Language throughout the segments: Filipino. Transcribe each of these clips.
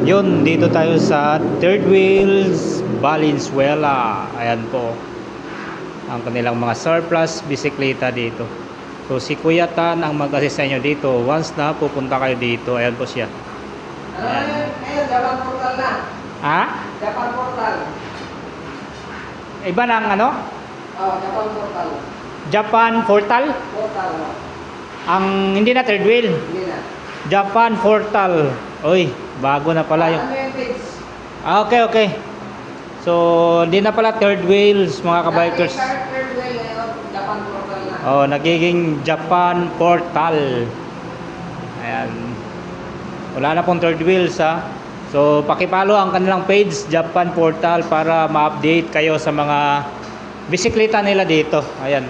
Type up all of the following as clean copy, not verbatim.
Yun, dito tayo sa Third Wheels Valenzuela. Ayan po ang kanilang mga surplus bisikleta dito. So si Kuya Tan ang mag-assist sa inyo dito once na pupunta kayo dito. Ayan po siya. Ayan. Ngayon, Japan Portal na. Ha? Japan Portal. Iba ng ano? Oh, Japan Portal. Japan Portal? Portal, no? Ang hindi na third wheel. Hindi na. Japan Portal. Oy, bago na pala yung. Ano yung page? Okay. So, hindi na pala third wheels mga kabikers. Third wheel ngayon, Japan Portal na. Oh, nagiging Japan Portal. Ayan. Wala na pong third wheels ha. So, pakipalo ang kanilang page Japan Portal para ma-update kayo sa mga bisikleta nila dito. Ayan.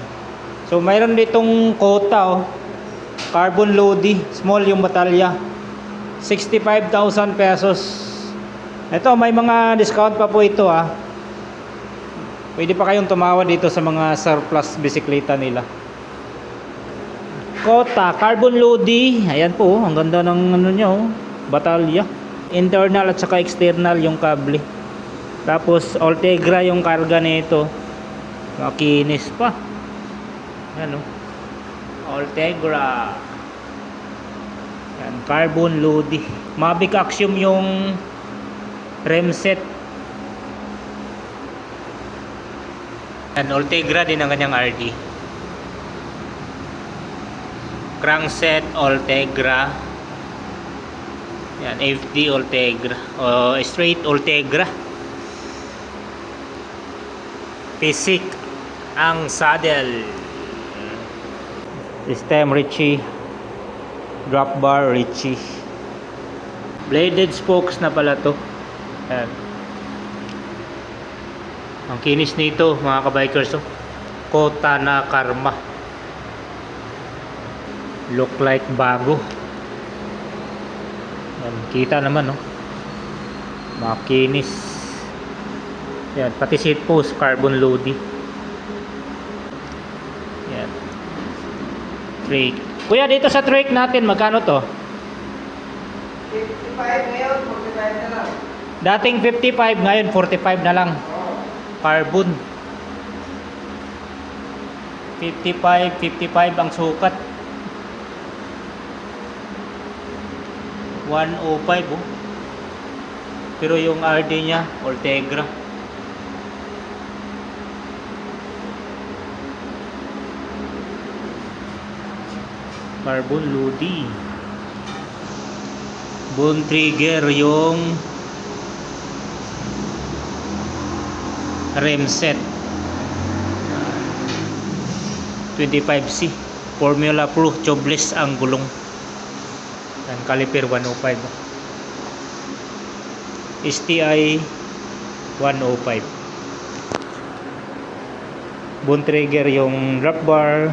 So, mayroon ditong Kota oh. Carbon Lodi, small yung batalya. 65,000 pesos. Ito, may mga discount pa po ito ha. Pwede pa kayong tumawad dito sa mga surplus bisikleta nila. Kota, Carbon Lodi. Ayan po, ang ganda ng ano nyo, batalya. Internal at saka external yung kable. Tapos, Ultegra yung karga nito. Makinis pa. Ayan o. Ultegra. Ayan, Carbon Lodi. Mavic Axiom yung rem set. Ayan, Ultegra din ang kanyang RD. Crankset Ultegra. Yan, FD Ultegra o straight Ultegra. Basic ang saddle. System Ritchie. Drop bar Ritchie. Bladed spokes na pala to. Yan. Ang kinis nito mga kabikers oh. Kota na Karma. Look like bago. Yan, kita naman no. Makinis. Yan, pati seat post Carbon Lodi. Yan. Trake. Kuya, dito sa trake natin magkano to? 55 ngayon, 45 na lang. Dating 55, ngayon 45 na lang. Oh. Carbon. 55 ang sukat. 105 oh. Pero yung RD niya Ultegra. Carbon Lodi. Bone trigger yung rem set 25C. Formula Pro tubeless ang gulong. Dan caliper 105. STI 105. Bone trigger yung drop bar.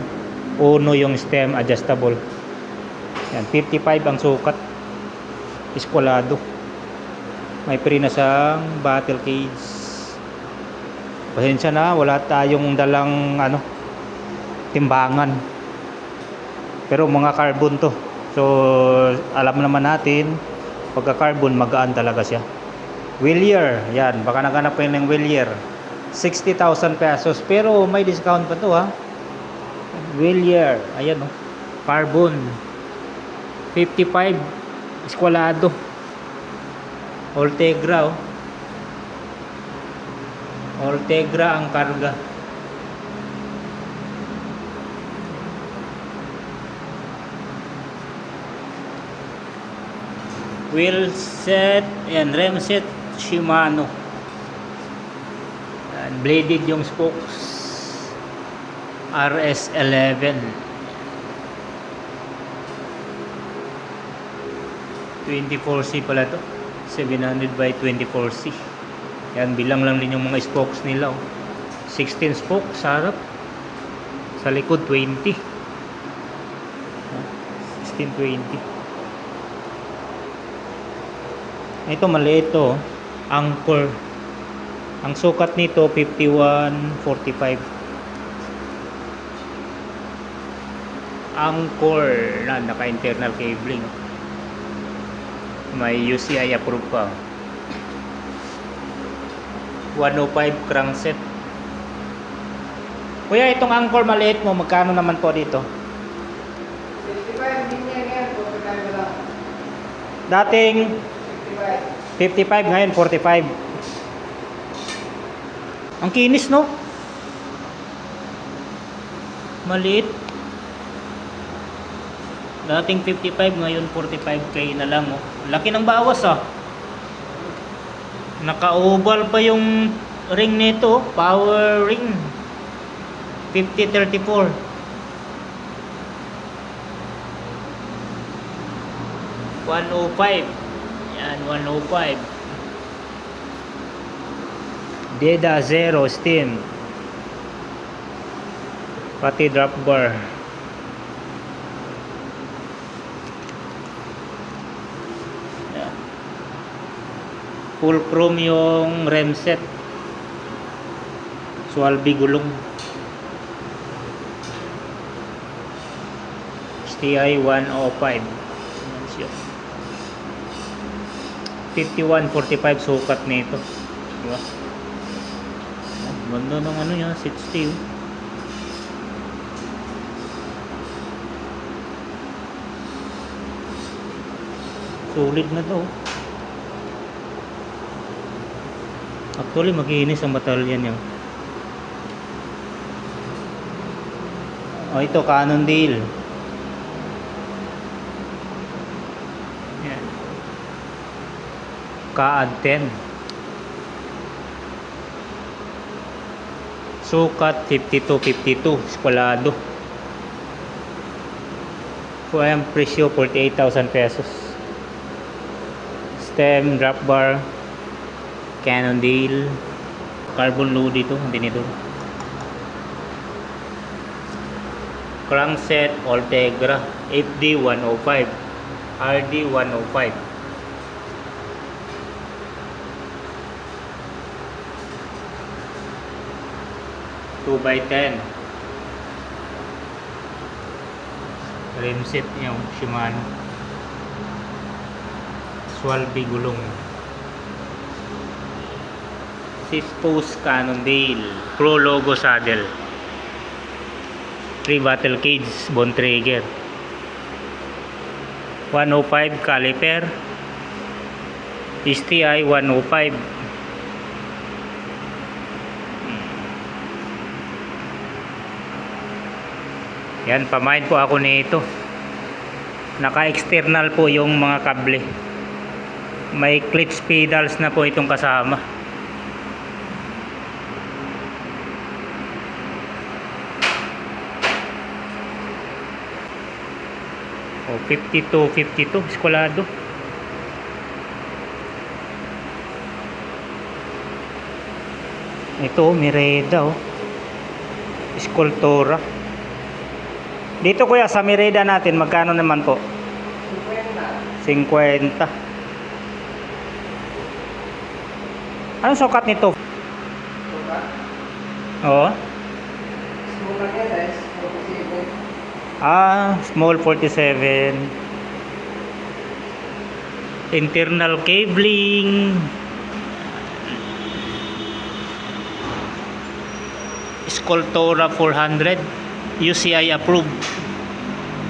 Uno yung stem adjustable. Yan, 55 ang sukat. Eskwalado. May prina sa battle cage. Pasensya na, wala tayong dalang timbangan. Pero mga carbon to. So, alam naman natin, pagka carbon, magaan talaga siya. Wheelier, yan, baka naganap pa yun ng wheelier. 60,000 pesos, pero may discount pa to ha. Wheelier, ayan o. Carbon. 55, eskwalado. Ultegra o. Ultegra ang karga. Wheel set, ayan, rem set Shimano. Ayan, bladed yung spokes. RS11. 24C pala to. 700 by 24C. Yan, bilang lang din yung mga spokes nila oh. 16 spokes sa harap. Sa likod 20. 16-20. Ito maliit to, Anchor. Ang sukat nito 51.45. Anchor na naka-internal cabling. May UCI approved pa. 105 crankset. Kuya, itong Angkor maliit mo, magkano naman po dito? 65 din yan yan, 45 na lang. Dating 65. 55, ngayon 45. Ang kinis, no? Maliit. Dating 55, ngayon 45k na lang, oh. Laki ng bawas, ah. Naka-oval pa yung ring nito, oh. Power ring. 5034. $105. Yan, 105. Deda Zero Steam. Pati drop bar. Yan. Full chrome yung rem set. Swalby gulong. STI 105. Yan siya. 51.45 sukat nito. Diba? Ganda ng ano yan, 60. Solid na to. Actually, makinis ang batalyan yan. Oh, ito, Cannondale. Yan. Kaad 10. Sukat 52.52. Eskwalado. So, ayan, presyo 48,000 pesos. Stem, drop bar, Cannondale, carbon load dito, hindi nito. Crankset, Ultegra, FD 105, RD 105. Two by 10. Rim set niya, Shimano. Swalby gulong. 6-post Cannondale, Pro logo saddle. 3 battle cage, Bontrager. 105 caliper. STI 105. Yan, pamain po ako nito. Naka-external po yung mga kable. May clutch pedals na po itong kasama. O, 52, eskwalado. Ito, Mereda, oh. Escultura. Dito kuya, sa Mereda natin, magkano naman po? 50. Anong sukat nito? Sukat? Oo. Sukat yan guys, 47. Small 47. Internal cabling. Escultura 400. UCI approved.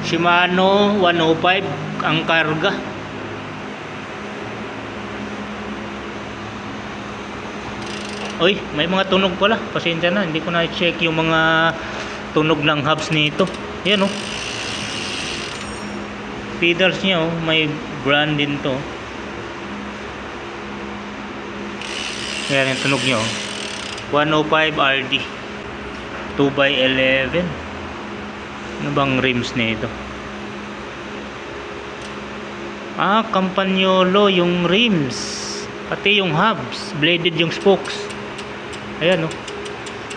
Shimano 105 ang karga. Oy, may mga tunog pala. Pasensya na, hindi ko na-check yung mga tunog ng hubs nito. Yan, oh. Pedals niya, oh. May brand din to. Yan yung tunog niya, oh. 105 RD 2x11. Ano bang rims nito? Campagnolo yung rims. Pati yung hubs. Bladed yung spokes. Ayan, oh.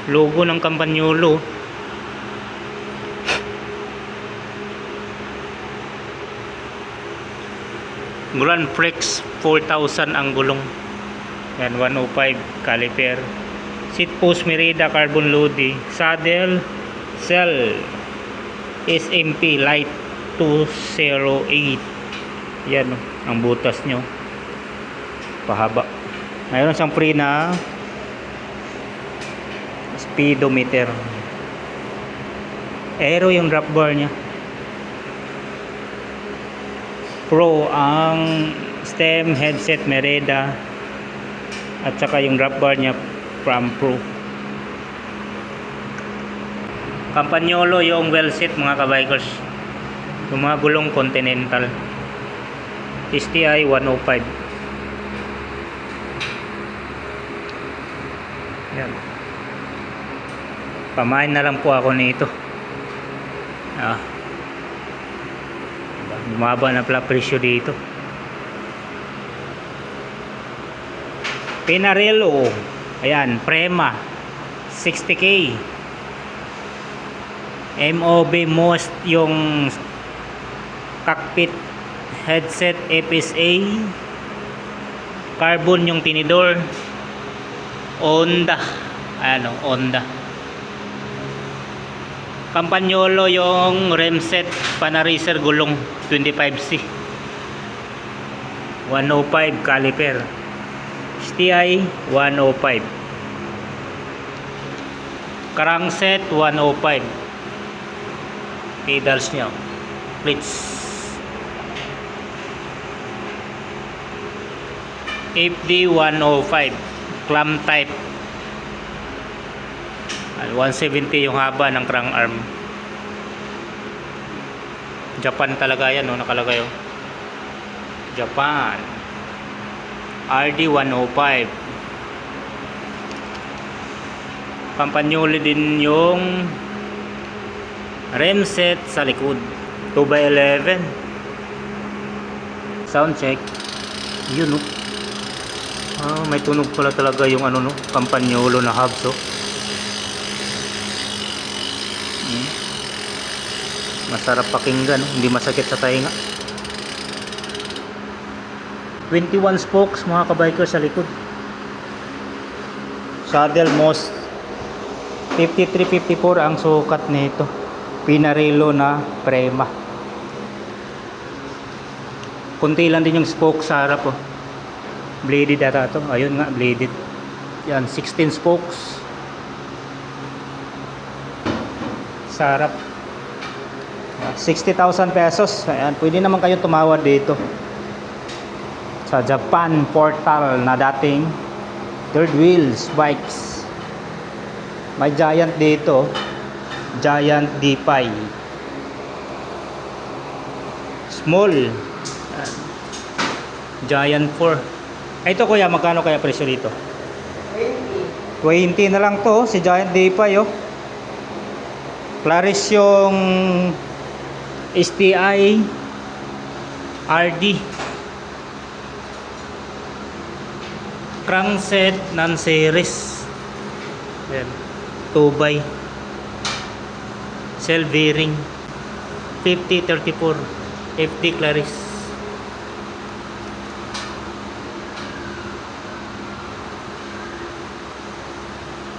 Logo ng Campagnolo. Grand Prix 4,000 ang gulong. Yan, 105 caliper. Seat post Merida carbon loading. Saddle cell SMP Light 208. Yan, ang butas nyo. Pahaba. Mayroon siyang free na speedometer. Aero yung drop bar niya. Pro ang stem, headset, Merida. At saka yung drop bar niya from Pro. Campagnolo yung well set mga kabikers. Yung mga gulong Continental. STI 105. Yan. Pamain na lang po ako nito. Bumaba na pala presyo dito. Pinarello. Ayan, Prema 60K. MOB most yung cockpit headset FSA. Carbon yung tinidor. Honda. Ano, Honda. Campagnolo yung rim set, Panariser gulong 25C. 105 caliper. STI 105. Crankset 105. Pedals niya. Plates. FD 105. Clamp type. 170 yung haba ng crank arm. Japan talaga yan, no? Nakalagay, oh. Japan. RD 105. Campagnolo din yung rim set sa likod. 2x11. Sound check. Yun, no? May tunog pala talaga yung ano, no? Campagnolo na hubs, oh. Masarap pakinggan, hindi masakit sa tainga. 21 spokes mga kabikers sa likod. Saddle most 53-54 ang sukat nito. Pinarello na Prema. Kunti lang din yung spoke sa harap, oh. Bladed ata to. Ayun nga, bladed. Yan, 16 spokes sa harap. 60,000 pesos. Ayan, pwede naman kayo tumawad dito sa Japan Portal na dating third wheels bikes. May Giant dito, Giant D5 small. Ayan. Giant 4. Ito kuya, magkano kaya presyo dito? 20 na lang to, si Giant D5, oh. Claris yung STI RD. Crankset non-series. Ayan. 2x. Cell bearing 5034 FT Claris.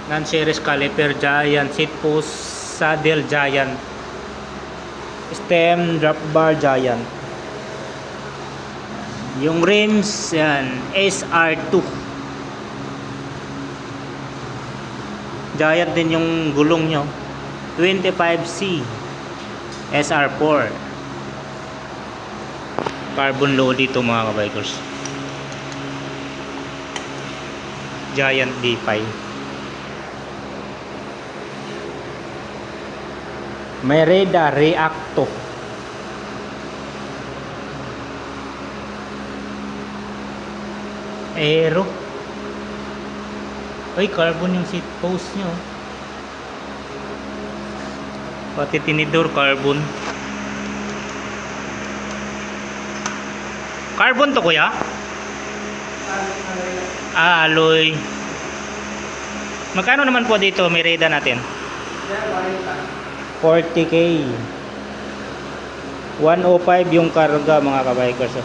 Non-series caliper Giant. Seat post saddle Giant. Stem drop bar Giant. Yung rims yan SR2. Giant din yung gulong nyo. 25C SR4. Carbon load dito mga kabikers. Giant D5. Merida Reacto. Aero. Ay, carbon yung seat post nyo. Pati tinidor carbon. Carbon to kuya? Alloy. Magkano naman po dito Merida natin? 40K. 105 yung karga mga kabikers.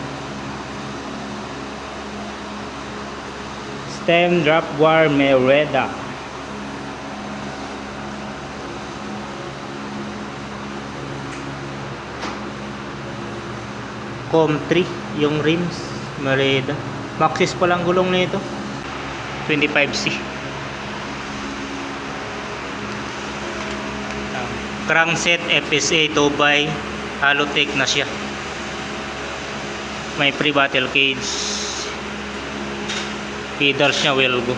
Stem drop bar Merida. Com 3 yung rims, Merida. Maxxis pa lang gulong nito. 25C. Crankset FSA 2x, Halotech na siya. May pre-battle cage. Pedals niya Welgo.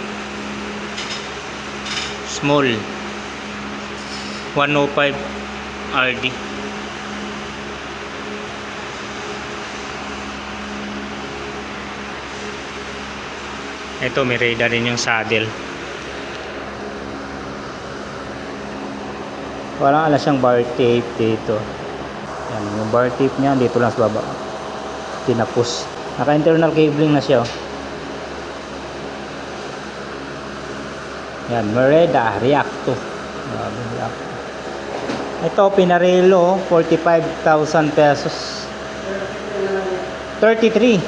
Small 105 RD. Ito may radar din yung saddle. Walang alas siyang bar tape dito. Yan, yung bar tape niya dito lang sa baba. Tinapos. Naka internal cabling na siya. Yan, Merida Reacto. Ito Pinarello, 45,000 pesos. 33.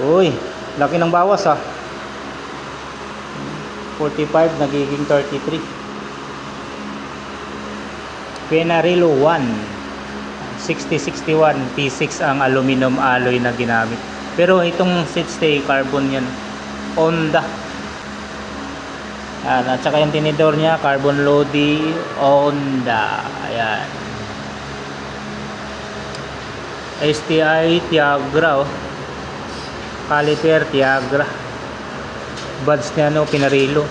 Uy, laki ng bawas ah. 45 nagiging 33. Pinarello 1 6061 P6 ang aluminum alloy na ginamit. Pero itong seat stay carbon yan. Honda. Ayan, at saka yung tinidor niya carbon Lodi Honda. Ayan. STI Tiagra oh. Caliper Tiagra. Buds niya no Pinarello.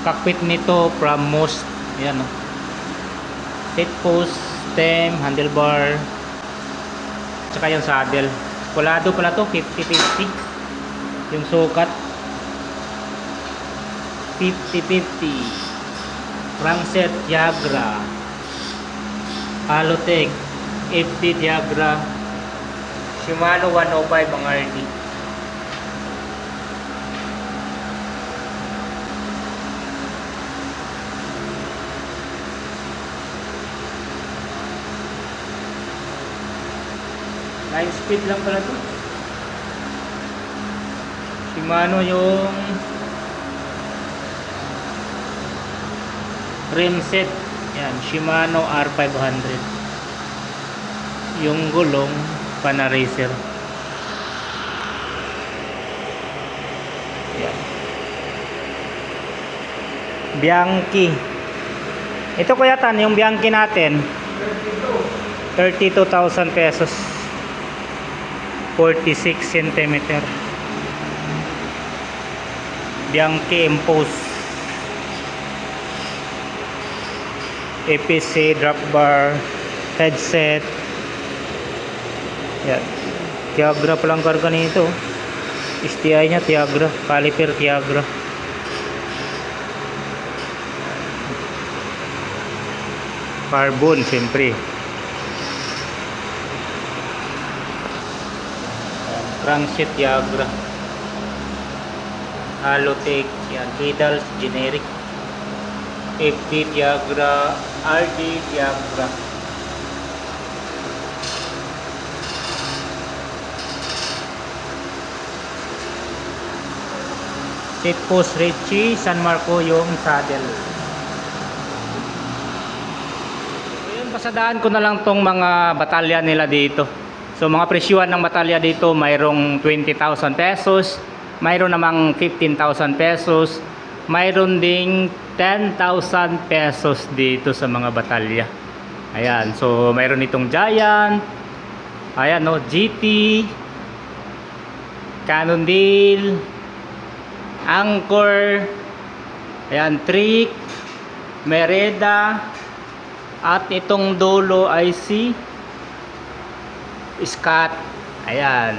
Cockpit nito from most. Ayan oh. Seat post, stem, handlebar, tsaka yung saddle. Kulado pala to, 50-50 yung sukat. 50-50. Crankset Tiagra, Halotech, FD Tiagra, Shimano 105 ang RD. Line speed lang pala to. Shimano yung rim set. Yan, Shimano R500. Yung gulong Panaracer. Yan. Bianchi. Ito kuya Tan, yung Bianchi natin. 32,000 pesos. 46 cm. Bianchi Impose. APC drop bar, headset. Yan. Tiagra palang karga nito. STI nya Tiagra, caliper Tiagra. Carbon siyempre. Crankset Tiagra. Halotech, yan, pedals generic. FD Tiagra, RD Tiagra. Seat post Ritchie, San Marco yung saddle. So yun, pasadaan ko na lang tong mga batalya nila dito. So mga presyuhan ng batalya dito, mayroong 20,000 pesos, mayroon namang 15,000 pesos, mayroon ding 10,000 pesos dito sa mga batalya. Ayan, so mayroon itong Giant, ayan no, GT, Cannondale, Anchor, ayan, Trick, Merida, at itong dulo ay si Scott. Ayan.